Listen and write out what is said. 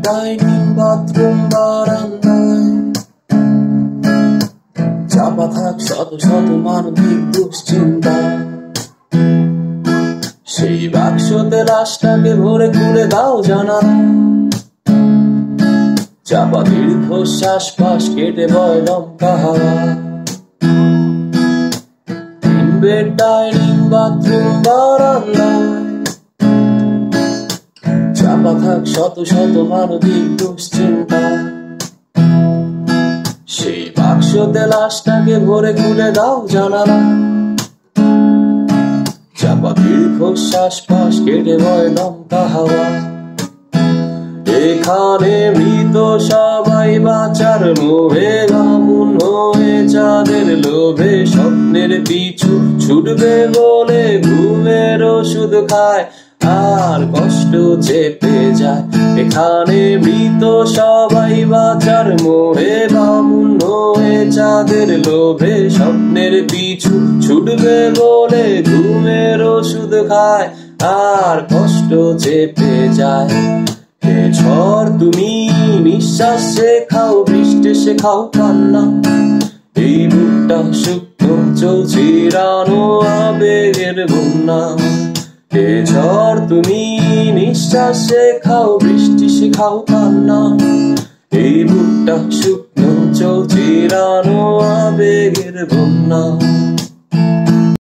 Dining bathroom বারান্দায় চাপা থাক শত শত মানবিক দুশ্চিন্তা। সেই বাক্সতে লাশটাকে ভরে খুলে দাও জানালা। চাপা দীর্ঘশ্বাস পাশ কেটে বয় লম্কা হাওয়া। তিন বেড ডাইনিং বাথরুম বারান্দায় চাপা থাক শত শত মানবিক দুশ্চিন্তা। সেই বাক্সতে লাশটাকে ভরে খুলে দাও জানালা। চাপা দীর্ঘশ্বাস পাশ কেটে বয় লম্কা হাওয়া। এখানে মৃত সবাই বাঁচার মোহে বামুন হয়ে চাঁদের লোভে স্বপ্নের পিছু ছুটবে বলে ঘুমের ওষুধ খায় আর কষ্ট চেপে যায়। এখানে মৃত সবাই বাঁচার মোহে বামুন হয়ে চাঁদের লোভে স্বপ্নের পিছু ছুটবে বলে ঘুমের ওষুধ খায় আর কষ্ট চেপে যায়। হে ঝড় তুমি নিঃশ্বাস শেখাও, বৃষ্টি শেখাও কান্না। এই বুকটা শুকনো চিরানো আবেগের বন্যা। হে ঝড় তুমি নিঃশ্বাস শেখাও, বৃষ্টি শেখাও কান্না। এই বুকটা শুকনো চিরানো আবেগের বন্যা।